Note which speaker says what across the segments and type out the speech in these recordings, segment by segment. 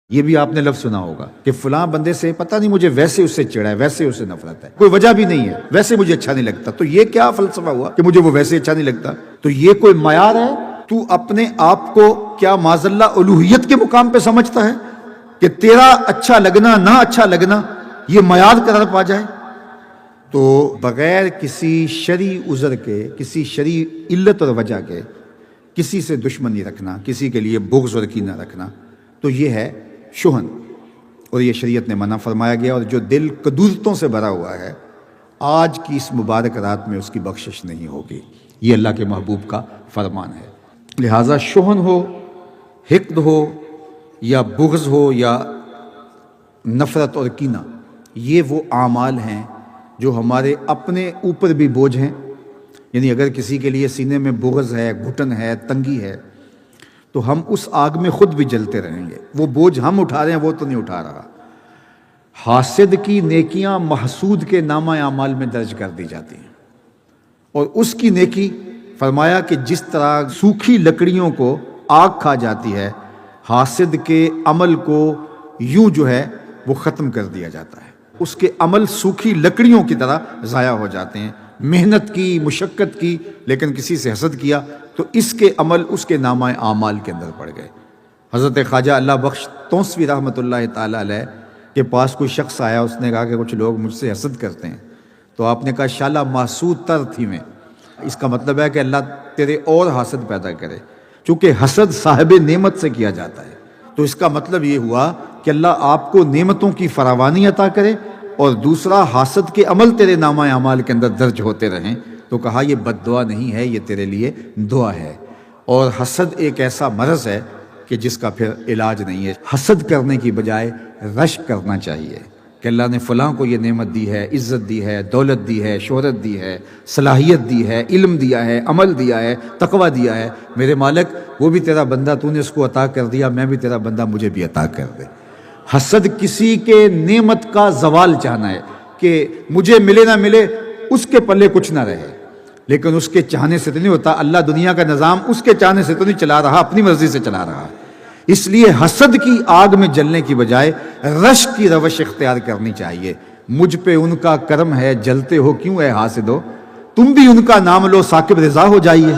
Speaker 1: یہ بھی آپ نے لفظ سنا ہوگا کہ فلاں بندے سے پتہ نہیں مجھے ویسے اس سے چڑھا ہے، ویسے اس سے نفرت ہے، کوئی وجہ بھی نہیں ہے، ویسے مجھے اچھا نہیں لگتا۔ تو یہ کیا فلسفہ ہوا کہ مجھے وہ ویسے اچھا نہیں لگتا؟ تو یہ کوئی معیار ہے؟ تو اپنے آپ کو کیا معاذ اللہ الوہیت کے مقام پہ سمجھتا ہے کہ تیرا اچھا لگنا نہ اچھا لگنا یہ معیار قرار پا جائے؟ تو بغیر کسی شرعی عذر کے، کسی شرعی علت اور وجہ کے کسی سے دشمنی رکھنا، کسی کے لیے بغض اور کینہ رکھنا، تو یہ ہے شحن، اور یہ شریعت نے منع فرمایا گیا۔ اور جو دل کدورتوں سے بھرا ہوا ہے، آج کی اس مبارک رات میں اس کی بخشش نہیں ہوگی، یہ اللہ کے محبوب کا فرمان ہے۔ لہٰذا شحن ہو، حقد ہو، یا بغض ہو، یا نفرت اور کینہ، یہ وہ اعمال ہیں جو ہمارے اپنے اوپر بھی بوجھ ہیں۔ یعنی اگر کسی کے لیے سینے میں بغض ہے، گھٹن ہے، تنگی ہے، تو ہم اس آگ میں خود بھی جلتے رہیں گے۔ وہ بوجھ ہم اٹھا رہے ہیں، وہ تو نہیں اٹھا رہا۔ حاسد کی نیکیاں محسود کے نامہ اعمال میں درج کر دی جاتی ہیں، اور اس کی نیکی فرمایا کہ جس طرح سوکھی لکڑیوں کو آگ کھا جاتی ہے، حاسد کے عمل کو یوں جو ہے وہ ختم کر دیا جاتا ہے۔ اس کے عمل سوکھی لکڑیوں کی طرح ضائع ہو جاتے ہیں۔ محنت کی، مشقت کی، لیکن کسی سے حسد کیا تو اس کے عمل اس کے نامہ اعمال کے اندر پڑ گئے۔ حضرت خواجہ اللہ بخش تونسوی رحمۃ اللہ تعالیٰ علیہ کے پاس کوئی شخص آیا، اس نے کہا کہ کچھ لوگ مجھ سے حسد کرتے ہیں، تو آپ نے کہا شالا محسود تر تھی میں، اس کا مطلب ہے کہ اللہ تیرے اور حسد پیدا کرے، چونکہ حسد صاحب نعمت سے کیا جاتا ہے، تو اس کا مطلب یہ ہوا کہ اللہ آپ کو نعمتوں کی فراوانی عطا کرے، اور دوسرا حاسد کے عمل تیرے نامہ اعمال کے اندر درج ہوتے رہیں۔ تو کہا یہ بد دعا نہیں ہے، یہ تیرے لیے دعا ہے۔ اور حسد ایک ایسا مرض ہے کہ جس کا پھر علاج نہیں ہے۔ حسد کرنے کی بجائے رشک کرنا چاہیے کہ اللہ نے فلاں کو یہ نعمت دی ہے، عزت دی ہے، دولت دی ہے، شہرت دی ہے، صلاحیت دی ہے، علم دیا ہے، عمل دیا ہے، تقوی دیا ہے، میرے مالک وہ بھی تیرا بندہ، تو نے اس کو عطا کر دیا، میں بھی تیرا بندہ، مجھے بھی عطا کر دے۔ حسد کسی کے نعمت کا زوال چاہنا ہے کہ مجھے ملے نہ ملے، اس کے پلے کچھ نہ رہے، لیکن اس کے چاہنے سے تو نہیں ہوتا۔ اللہ دنیا کا نظام اس کے چاہنے سے تو نہیں چلا رہا، اپنی مرضی سے چلا رہا۔ اس لیے حسد کی آگ میں جلنے کی بجائے رشک کی روش اختیار کرنی چاہیے۔ مجھ پہ ان کا کرم ہے، جلتے ہو کیوں اے حاسدو، تم بھی ان کا نام لو ثاقب رضا ہو جائیے۔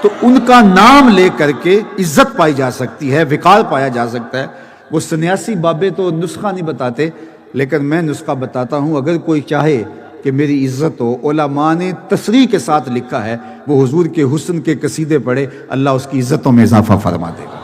Speaker 1: تو ان کا نام لے کر کے عزت پائی جا سکتی ہے، وقار پایا جا سکتا ہے۔ وہ سنیاسی بابے تو نسخہ نہیں بتاتے، لیکن میں نسخہ بتاتا ہوں۔ اگر کوئی چاہے کہ میری عزت ہو، علماء نے تصریح کے ساتھ لکھا ہے، وہ حضور کے حسن کے قصیدے پڑھے، اللہ اس کی عزتوں میں اضافہ فرما دے گا۔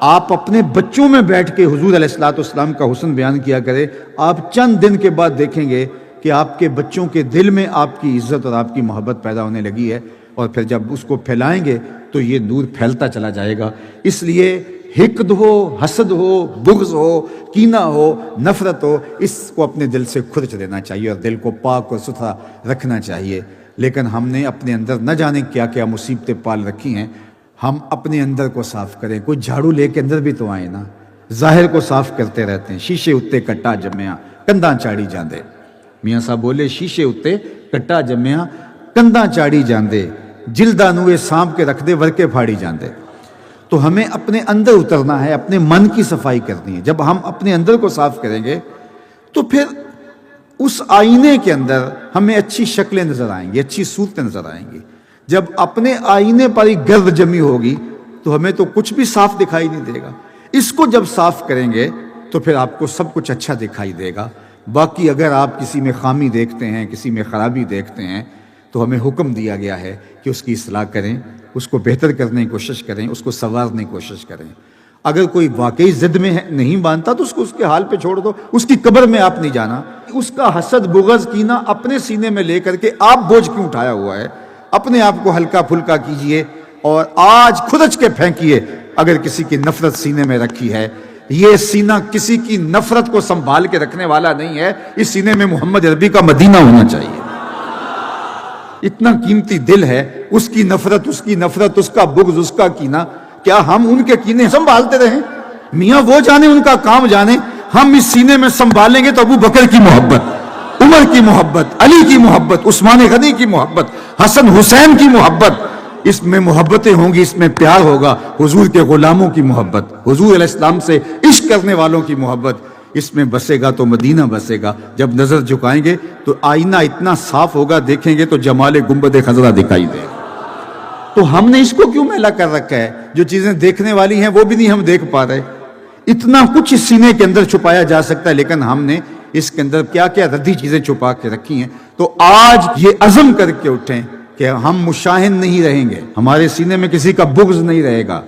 Speaker 1: آپ اپنے بچوں میں بیٹھ کے حضور علیہ الصلوۃ والسلام کا حسن بیان کیا کرے، آپ چند دن کے بعد دیکھیں گے کہ آپ کے بچوں کے دل میں آپ کی عزت اور آپ کی محبت پیدا ہونے لگی ہے، اور پھر جب اس کو پھیلائیں گے تو یہ نور پھیلتا چلا جائے گا۔ اس لیے حقد ہو، حسد ہو، بغض ہو، کینہ ہو، نفرت ہو، اس کو اپنے دل سے کھرچ دینا چاہیے اور دل کو پاک اور ستھرا رکھنا چاہیے۔ لیکن ہم نے اپنے اندر نہ جانے کیا کیا مصیبتیں پال رکھی ہیں۔ ہم اپنے اندر کو صاف کریں۔ کوئی جھاڑو لے کے اندر بھی تو آئے نا، ظاہر کو صاف کرتے رہتے ہیں۔ شیشے اتے کٹا جمیا کنداں چاڑی جاندے، میاں صاحب بولے شیشے اتے کٹا جمیا کنداں چاڑی جاندے، جلدہ نوے سانپ کے رکھ دے ورکے پھاڑی جاندے۔ تو ہمیں اپنے اندر اترنا ہے، اپنے من کی صفائی کرنی ہے۔ جب ہم اپنے اندر کو صاف کریں گے تو پھر اس آئینے کے اندر ہمیں اچھی شکلیں نظر آئیں گی، اچھی صورتیں نظر آئیں گی۔ جب اپنے آئینے پر ہی گرد جمی ہوگی تو ہمیں تو کچھ بھی صاف دکھائی نہیں دے گا۔ اس کو جب صاف کریں گے تو پھر آپ کو سب کچھ اچھا دکھائی دے گا۔ باقی اگر آپ کسی میں خامی دیکھتے ہیں، کسی میں خرابی دیکھتے ہیں، تو ہمیں حکم دیا گیا ہے کہ اس کی اصلاح کریں، اس کو بہتر کرنے کی کوشش کریں، اس کو سنوارنے کی کوشش کریں۔ اگر کوئی واقعی ضد میں نہیں مانتا تو اس کو اس کے حال پہ چھوڑ دو، اس کی قبر میں آپ نہیں جانا۔ اس کا حسد، بغض، کینہ اپنے سینے میں لے کر کے آپ بوجھ کیوں اٹھایا ہوا ہے؟ اپنے آپ کو ہلکا پھلکا کیجئے اور آج کھرچ کے پھینکیے۔ اگر کسی کی نفرت سینے میں رکھی ہے، یہ سینہ کسی کی نفرت کو سنبھال کے رکھنے والا نہیں ہے۔ اس سینے میں محمد عربی کا مدینہ ہونا چاہیے۔ اتنا قیمتی دل ہے، اس کی نفرت، اس کا بغض، اس کا کینہ، کیا ہم ان کے کینے سنبھالتے رہیں؟ میاں وہ جانے، ان کا کام جانے۔ ہم اس سینے میں سنبھالیں گے تو ابو بکر کی محبت، عمر کی محبت، علی کی محبت، عثمان غنی کی محبت، حسن حسین کی محبت، اس میں محبتیں ہوں گی، اس میں پیار ہوگا، حضور کے غلاموں کی محبت، حضور علیہ السلام سے عشق کرنے والوں کی محبت، اس میں بسے گا تو مدینہ بسے گا۔ جب نظر جھکائیں گے تو آئینہ اتنا صاف ہوگا، دیکھیں گے تو جمال گنبد خضرا دکھائی دے گا۔ تو ہم نے اس کو کیوں میلا کر رکھا ہے؟ جو چیزیں دیکھنے والی ہیں وہ بھی نہیں ہم دیکھ پا رہے۔ اتنا کچھ اس سینے کے اندر چھپایا جا سکتا ہے، لیکن ہم نے اس کے اندر کیا کیا ردی چیزیں چھپا کے رکھی ہیں۔ تو آج یہ عزم کر کے اٹھیں کہ ہم مشاہن نہیں رہیں گے، ہمارے سینے میں کسی کا بغض نہیں رہے گا۔